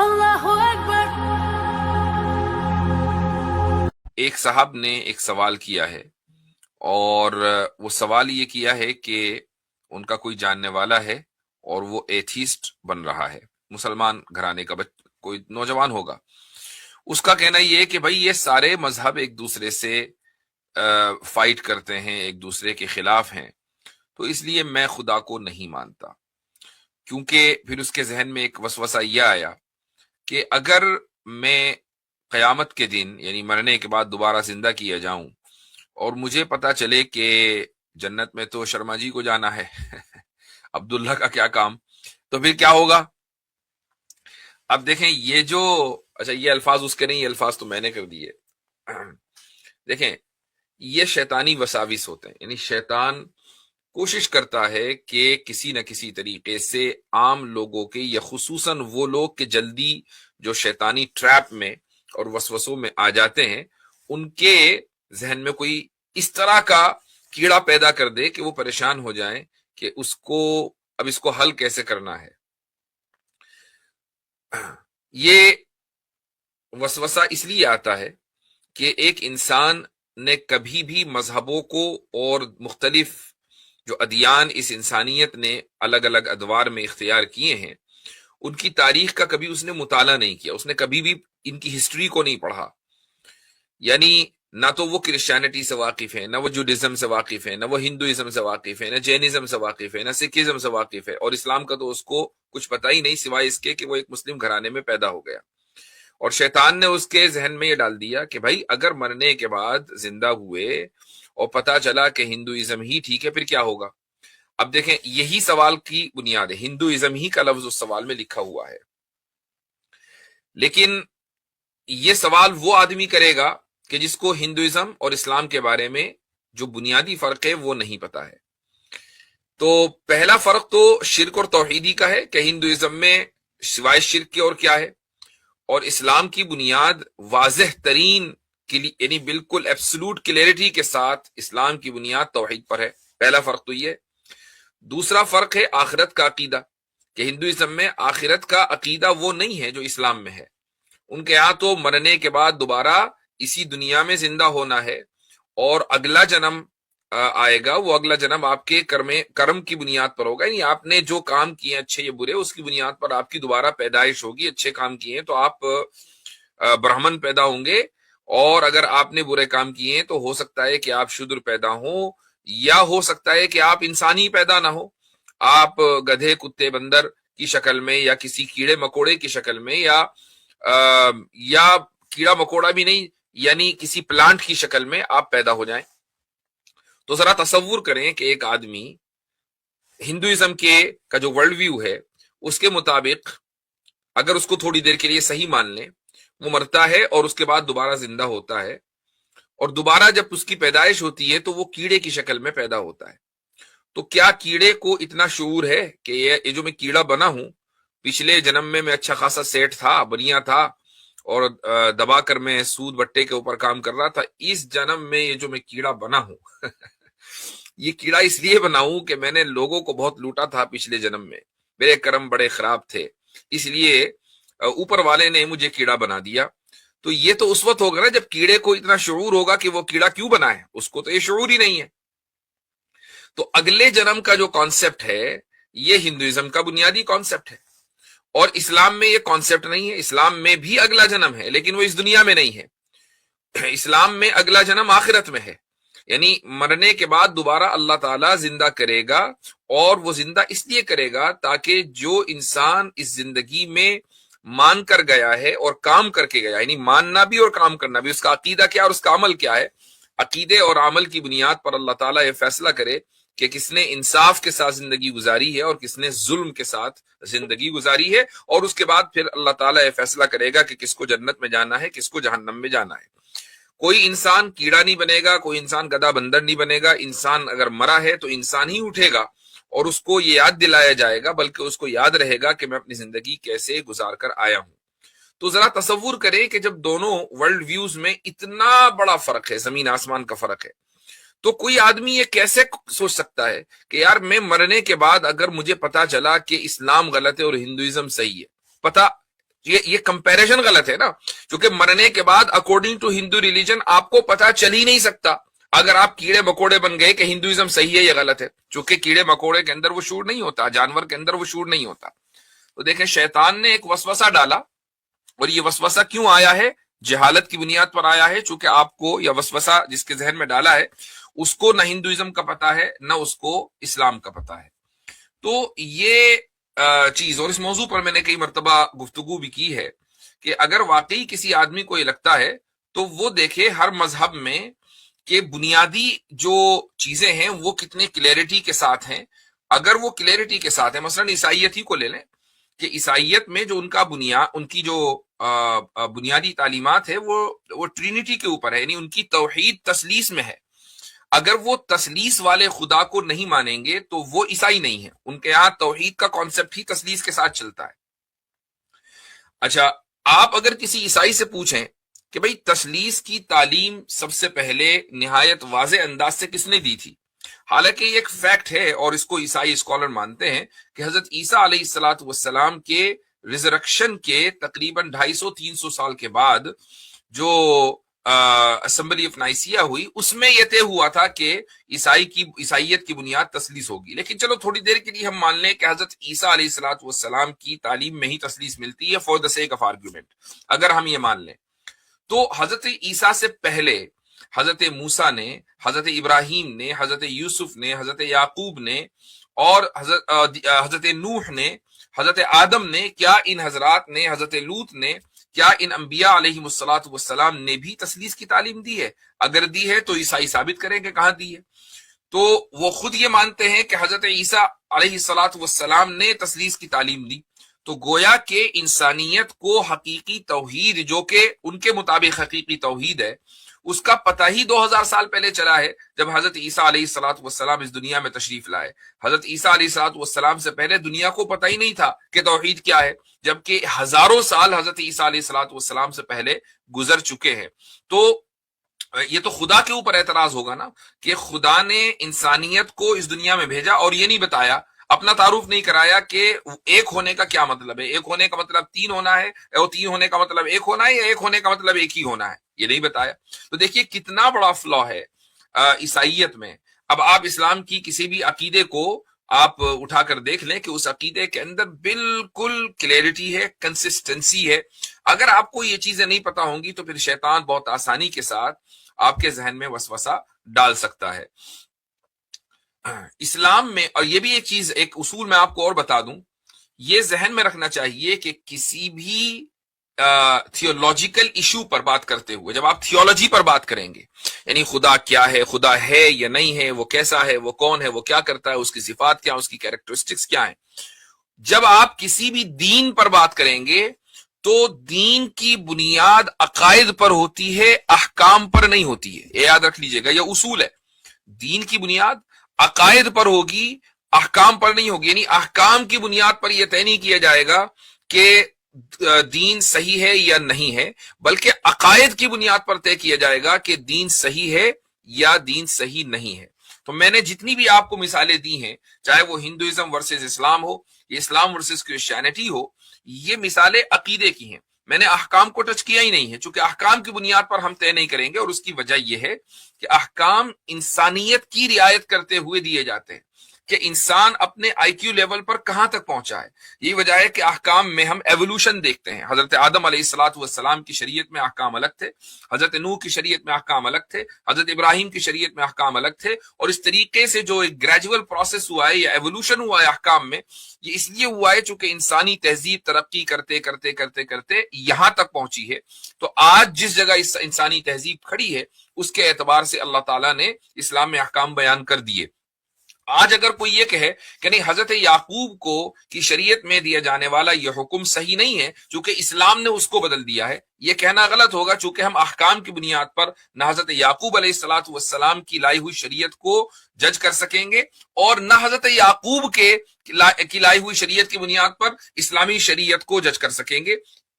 Allahu Akbar. ایک صاحب نے ایک سوال کیا ہے، اور وہ سوال یہ کیا ہے کہ ان کا کوئی جاننے والا ہے اور وہ ایتھیسٹ بن رہا ہے، مسلمان گھرانے کا کوئی نوجوان ہوگا۔ اس کا کہنا یہ ہے کہ بھائی یہ سارے مذہب ایک دوسرے سے فائٹ کرتے ہیں، ایک دوسرے کے خلاف ہیں، تو اس لیے میں خدا کو نہیں مانتا، کیونکہ پھر اس کے ذہن میں ایک وسوسہ یہ آیا کہ اگر میں قیامت کے دن یعنی مرنے کے بعد دوبارہ زندہ کیا جاؤں اور مجھے پتا چلے کہ جنت میں تو شرما جی کو جانا ہے عبداللہ کا کیا کام، تو پھر کیا ہوگا؟ اب دیکھیں یہ جو اچھا یہ الفاظ اس کے نہیں، یہ الفاظ تو میں نے کر دیے۔ دیکھیں یہ شیطانی وساوس ہوتے ہیں، یعنی شیطان کوشش کرتا ہے کہ کسی نہ کسی طریقے سے عام لوگوں کے یا خصوصاً وہ لوگ کہ جلدی جو شیطانی ٹریپ میں اور وسوسوں میں آ جاتے ہیں، ان کے ذہن میں کوئی اس طرح کا کیڑا پیدا کر دے کہ وہ پریشان ہو جائیں کہ اس کو حل کیسے کرنا ہے۔ یہ وسوسہ اس لیے آتا ہے کہ ایک انسان نے کبھی بھی مذہبوں کو اور مختلف جو ادیان اس انسانیت نے الگ الگ ادوار میں اختیار کیے ہیں، ان کی تاریخ کا کبھی اس نے مطالعہ نہیں کیا، اس نے کبھی بھی ان کی ہسٹری کو نہیں پڑھا۔ یعنی نہ تو وہ کرسچینٹی سے واقف ہے، نہ وہ جوڈزم سے واقف ہے، نہ وہ ہندوازم سے واقف ہے، نہ جینزم سے واقف ہے، نہ سکھزم سے واقف ہے، اور اسلام کا تو اس کو کچھ پتہ ہی نہیں سوائے اس کے کہ وہ ایک مسلم گھرانے میں پیدا ہو گیا۔ اور شیطان نے اس کے ذہن میں یہ ڈال دیا کہ بھائی اگر مرنے کے بعد زندہ ہوئے اور پتا چلا کہ ہندوازم ہی ٹھیک ہے، پھر کیا ہوگا؟ اب دیکھیں یہی سوال کی بنیاد ہے، ہندوازم ہی کا لفظ اس سوال میں لکھا ہوا ہے، لیکن یہ سوال وہ آدمی کرے گا کہ جس کو ہندوازم اور اسلام کے بارے میں جو بنیادی فرق ہے وہ نہیں پتا ہے۔ تو پہلا فرق تو شرک اور توحیدی کا ہے کہ ہندوازم میں سوائے شرک کے اور کیا ہے، اور اسلام کی بنیاد واضح ترین یعنی بالکل ایبسولوٹ کلیئرٹی کے ساتھ اسلام کی بنیاد توحید پر ہے۔ پہلا فرق تو یہ ہے۔ دوسرا فرق ہے آخرت کا عقیدہ، کہ ہندوازم میں آخرت کا عقیدہ وہ نہیں ہے جو اسلام میں ہے۔ ان کے ہاں تو مرنے کے بعد دوبارہ اسی دنیا میں زندہ ہونا ہے، اور اگلا جنم آئے گا، وہ اگلا جنم آپ کے کرم کی بنیاد پر ہوگا، یعنی آپ نے جو کام کیے اچھے یا برے، اس کی بنیاد پر آپ کی دوبارہ پیدائش ہوگی۔ اچھے کام کیے ہیں تو آپ برہمن پیدا ہوں گے، اور اگر آپ نے برے کام کیے ہیں تو ہو سکتا ہے کہ آپ شودر پیدا ہوں، یا ہو سکتا ہے کہ آپ انسانی پیدا نہ ہو، آپ گدھے کتے بندر کی شکل میں، یا کسی کیڑے مکوڑے کی شکل میں، یا کیڑا مکوڑا بھی نہیں، یعنی کسی پلانٹ کی شکل میں آپ پیدا ہو جائیں۔ تو ذرا تصور کریں کہ ایک آدمی ہندوازم کا جو ورلڈ ویو ہے اس کے مطابق اگر اس کو تھوڑی دیر کے لیے صحیح مان لیں، وہ مرتا ہے اور اس کے بعد دوبارہ زندہ ہوتا ہے، اور دوبارہ جب اس کی پیدائش ہوتی ہے تو وہ کیڑے کی شکل میں پیدا ہوتا ہے۔ تو کیا کیڑے کو اتنا شعور ہے کہ یہ جو میں کیڑا بنا ہوں، پچھلے جنم میں اچھا خاصا سیٹ تھا، بنیا تھا، اور دبا کر میں سود بٹے کے اوپر کام کر رہا تھا، اس جنم میں یہ جو میں کیڑا بنا ہوں یہ کیڑا اس لیے بنا ہوں کہ میں نے لوگوں کو بہت لوٹا تھا پچھلے جنم میں، میرے کرم بڑے خراب تھے، اس لیے اوپر والے نے مجھے کیڑا بنا دیا۔ تو یہ تو اس وقت ہوگا نا جب کیڑے کو اتنا شعور ہوگا کہ وہ کیڑا کیوں بنا ہے، اس کو تو یہ شعور ہی نہیں ہے۔ تو اگلے جنم کا جو کانسیپٹ ہے یہ ہندوازم کا بنیادی کانسیپٹ ہے، اور اسلام میں یہ کانسیپٹ نہیں ہے۔ اسلام میں بھی اگلا جنم ہے، لیکن وہ اس دنیا میں نہیں ہے۔ اسلام میں اگلا جنم آخرت میں ہے، یعنی مرنے کے بعد دوبارہ اللہ تعالیٰ زندہ کرے گا، اور وہ زندہ اس لیے کرے گا تاکہ جو انسان اس زندگی میں مان کر گیا ہے اور کام کر کے گیا، یعنی ماننا بھی اور کام کرنا بھی، اس کا عقیدہ کیا اور اس کا عمل کیا ہے، عقیدے اور عمل کی بنیاد پر اللہ تعالیٰ یہ فیصلہ کرے کہ کس نے انصاف کے ساتھ زندگی گزاری ہے اور کس نے ظلم کے ساتھ زندگی گزاری ہے، اور اس کے بعد پھر اللہ تعالیٰ یہ فیصلہ کرے گا کہ کس کو جنت میں جانا ہے، کس کو جہنم میں جانا ہے۔ کوئی انسان کیڑا نہیں بنے گا، کوئی انسان گدھا بندر نہیں بنے گا۔ انسان اگر مرا ہے تو انسان ہی اٹھے گا، اور اس کو یہ یاد دلایا جائے گا، بلکہ اس کو یاد رہے گا کہ میں اپنی زندگی کیسے گزار کر آیا ہوں۔ تو ذرا تصور کریں کہ جب دونوں ورلڈ ویوز میں اتنا بڑا فرق ہے، زمین آسمان کا فرق ہے، تو کوئی آدمی یہ کیسے سوچ سکتا ہے کہ یار میں مرنے کے بعد اگر مجھے پتا چلا کہ اسلام غلط ہے اور ہندوازم صحیح ہے، پتا یہ کمپیریزن غلط ہے نا، کیونکہ مرنے کے بعد اکارڈنگ ٹو ہندو ریلیجن آپ کو پتا چل ہی نہیں سکتا اگر آپ کیڑے مکوڑے بن گئے کہ ہندوازم صحیح ہے یا غلط ہے، چونکہ کیڑے مکوڑے کے اندر وہ شعور نہیں ہوتا، جانور کے اندر وہ شعور نہیں ہوتا۔ تو دیکھیں شیطان نے ایک وسوسہ ڈالا، اور یہ وسوسہ کیوں آیا ہے؟ جہالت کی بنیاد پر آیا ہے، چونکہ آپ کو یا وسوسہ جس کے ذہن میں ڈالا ہے اس کو نہ ہندوازم کا پتا ہے نہ اس کو اسلام کا پتا ہے۔ تو یہ چیز، اور اس موضوع پر میں نے کئی مرتبہ گفتگو بھی کی ہے کہ اگر واقعی کسی آدمی کو یہ لگتا ہے تو وہ دیکھے ہر مذہب میں کہ بنیادی جو چیزیں ہیں وہ کتنے کلیئرٹی کے ساتھ ہیں۔ اگر وہ کلیئرٹی کے ساتھ ہیں، مثلا عیسائیت ہی کو لے لیں کہ عیسائیت میں جو ان کی جو بنیادی تعلیمات ہے وہ ٹرینٹی کے اوپر ہے، یعنی ان کی توحید تثلیث میں ہے۔ اگر وہ تثلیث والے خدا کو نہیں مانیں گے تو وہ عیسائی نہیں ہیں، ان کے یہاں توحید کا کانسیپٹ ہی تثلیث کے ساتھ چلتا ہے۔ اچھا، آپ اگر کسی عیسائی سے پوچھیں کہ بھئی تثلیث کی تعلیم سب سے پہلے نہایت واضح انداز سے کس نے دی تھی، حالانکہ یہ ایک فیکٹ ہے اور اس کو عیسائی اسکالر مانتے ہیں کہ حضرت عیسیٰ علیہ السلام کے ریزرکشن کے تقریباً 250-300 سال کے بعد جو اسمبلی آف نائسیہ ہوئی، اس میں یہ طے ہوا تھا کہ عیسائیت کی بنیاد تثلیث ہوگی۔ لیکن چلو تھوڑی دیر کے لیے ہم مان لیں کہ حضرت عیسیٰ علیہ السلام کی تعلیم میں ہی تثلیث ملتی ہے for the sake of argument. اگر ہم یہ مان لیں تو حضرت عیسیٰ سے پہلے حضرت موسیٰ نے، حضرت ابراہیم نے، حضرت یوسف نے، حضرت یعقوب نے اور حضرت نوح نے، حضرت آدم نے، کیا ان حضرات نے، حضرت لوط نے، کیا ان انبیاء علیہ السلام نے بھی تثلیث کی تعلیم دی ہے؟ اگر دی ہے تو عیسائی ثابت کریں کہ کہاں دی ہے۔ تو وہ خود یہ مانتے ہیں کہ حضرت عیسیٰ علیہ السلام نے تثلیث کی تعلیم دی، تو گویا کہ انسانیت کو حقیقی توحید، جو کہ ان کے مطابق حقیقی توحید ہے، اس کا پتہ ہی 2000 سال پہلے چلا ہے جب حضرت عیسیٰ علیہ السلام اس دنیا میں تشریف لائے۔ حضرت عیسیٰ علیہ السلام سے پہلے دنیا کو پتہ ہی نہیں تھا کہ توحید کیا ہے، جبکہ ہزاروں سال حضرت عیسیٰ علیہ السلام سے پہلے گزر چکے ہیں۔ تو یہ تو خدا کے اوپر اعتراض ہوگا نا کہ خدا نے انسانیت کو اس دنیا میں بھیجا اور یہ نہیں بتایا، اپنا تعارف نہیں کرایا کہ ایک ہونے کا کیا مطلب ہے، ایک ہونے کا مطلب 3 ہونا ہے، اور 3 ہونے کا مطلب ایک ہونا ہے، یا ایک ہونے کا مطلب ایک ہی ہونا ہے، یہ نہیں بتایا۔ تو دیکھیے کتنا بڑا فلا ہے عیسائیت میں۔ اب آپ اسلام کی کسی بھی عقیدے کو آپ اٹھا کر دیکھ لیں کہ اس عقیدے کے اندر بالکل کلیئرٹی ہے، کنسسٹنسی ہے۔ اگر آپ کو یہ چیزیں نہیں پتا ہوں گی تو پھر شیطان بہت آسانی کے ساتھ آپ کے ذہن میں وسوسہ ڈال سکتا ہے۔ اسلام میں، اور یہ بھی ایک چیز، ایک اصول میں آپ کو اور بتا دوں، یہ ذہن میں رکھنا چاہیے کہ کسی بھی تھیولوجیکل ایشو پر بات کرتے ہوئے، جب آپ تھیولوجی پر بات کریں گے، یعنی خدا کیا ہے، خدا ہے یا نہیں ہے، وہ کیسا ہے، وہ کون ہے، وہ کیا کرتا ہے، اس کی صفات کیا، اس کی کیریکٹرسٹکس کیا ہیں، جب آپ کسی بھی دین پر بات کریں گے تو دین کی بنیاد عقائد پر ہوتی ہے، احکام پر نہیں ہوتی ہے۔ یہ یاد رکھ لیجئے گا، یہ اصول ہے۔ دین کی بنیاد عقائد پر ہوگی، احکام پر نہیں ہوگی، یعنی احکام کی بنیاد پر یہ طے نہیں کیا جائے گا کہ دین صحیح ہے یا نہیں ہے، بلکہ عقائد کی بنیاد پر طے کیا جائے گا کہ دین صحیح ہے یا دین صحیح نہیں ہے۔ تو میں نے جتنی بھی آپ کو مثالیں دی ہیں، چاہے وہ ہندوازم ورسز اسلام ہو، یا اسلام ورسز کرسچینٹی ہو، یہ مثالیں عقیدے کی ہیں۔ میں نے احکام کو ٹچ کیا ہی نہیں ہے، چونکہ احکام کی بنیاد پر ہم طے نہیں کریں گے، اور اس کی وجہ یہ ہے کہ احکام انسانیت کی رعایت کرتے ہوئے دیے جاتے ہیں کہ انسان اپنے آئی کیو لیول پر کہاں تک پہنچا ہے۔ یہی وجہ ہے کہ احکام میں ہم ایوولوشن دیکھتے ہیں۔ حضرت آدم علیہ السلام کی شریعت میں احکام الگ تھے، حضرت نوح کی شریعت میں احکام الگ تھے، حضرت ابراہیم کی شریعت میں احکام الگ تھے، اور اس طریقے سے جو ایک گریجول پروسیس ہوا ہے یا ایوولوشن ہوا ہے احکام میں، یہ اس لیے ہوا ہے چونکہ انسانی تہذیب ترقی کرتے کرتے کرتے کرتے یہاں تک پہنچی ہے۔ تو آج جس جگہ اس انسانی تہذیب کھڑی ہے اس کے اعتبار سے اللہ تعالیٰ نے اسلام میں احکام بیان کر دیے۔ آج اگر کوئی یہ کہے کہ نہیں حضرت یعقوب کو کی شریعت میں دیا جانے والا یہ حکم صحیح نہیں ہے چونکہ اسلام نے اس کو بدل دیا ہے، یہ کہنا غلط ہوگا، چونکہ ہم احکام کی بنیاد پر نہ حضرت یعقوب علیہ السلام کی لائی ہوئی شریعت کو جج کر سکیں گے، اور نہ حضرت یعقوب کی لائی ہوئی شریعت کی بنیاد پر اسلامی شریعت کو جج کر سکیں گے۔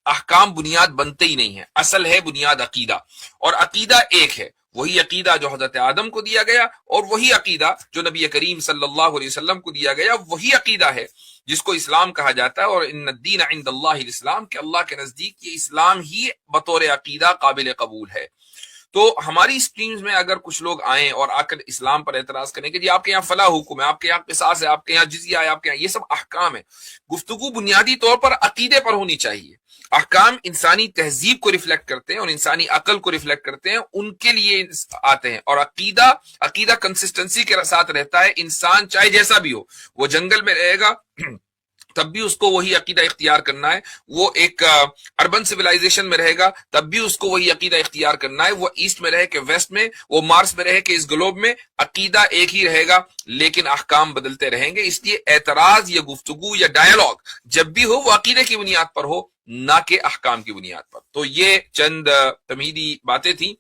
احکام بنیاد بنتے ہی نہیں ہے، اصل ہے بنیاد عقیدہ، اور عقیدہ ایک ہے، وہی عقیدہ جو حضرت آدم کو دیا گیا، اور وہی عقیدہ جو نبی کریم صلی اللہ علیہ وسلم کو دیا گیا، وہی عقیدہ ہے جس کو اسلام کہا جاتا ہے، اور ان الدین عند اللہ الاسلام، کہ اللہ کے نزدیک یہ اسلام ہی بطور عقیدہ قابل قبول ہے۔ تو ہماری اسٹریمز میں اگر کچھ لوگ آئیں اور آ کر اسلام پر اعتراض کریں کہ جی آپ کے یہاں فلاں حکم ہے، آپ کے یہاں قصاص ہے، آپ کے یہاں جزیہ ہے، آپ کے یہاں یہ سب احکام ہے، گفتگو بنیادی طور پر عقیدے پر ہونی چاہیے۔ احکام انسانی تہذیب کو ریفلیکٹ کرتے ہیں اور انسانی عقل کو ریفلیکٹ کرتے ہیں، ان کے لیے آتے ہیں۔ اور عقیدہ کنسسٹنسی کے ساتھ رہتا ہے، انسان چاہے جیسا بھی ہو، وہ جنگل میں رہے گا تب بھی اس کو وہی عقیدہ اختیار کرنا ہے، وہ ایک اربن سویلائزیشن میں رہے گا تب بھی اس کو وہی عقیدہ اختیار کرنا ہے، وہ ایسٹ میں رہے کہ ویسٹ میں، وہ مارس میں رہے کہ اس گلوب میں، عقیدہ ایک ہی رہے گا، لیکن احکام بدلتے رہیں گے۔ اس لیے اعتراض یا گفتگو یا ڈائیلاگ جب بھی ہو وہ عقیدے کی بنیاد پر ہو، نہ کہ احکام کی بنیاد پر۔ تو یہ چند تمہیدی باتیں تھیں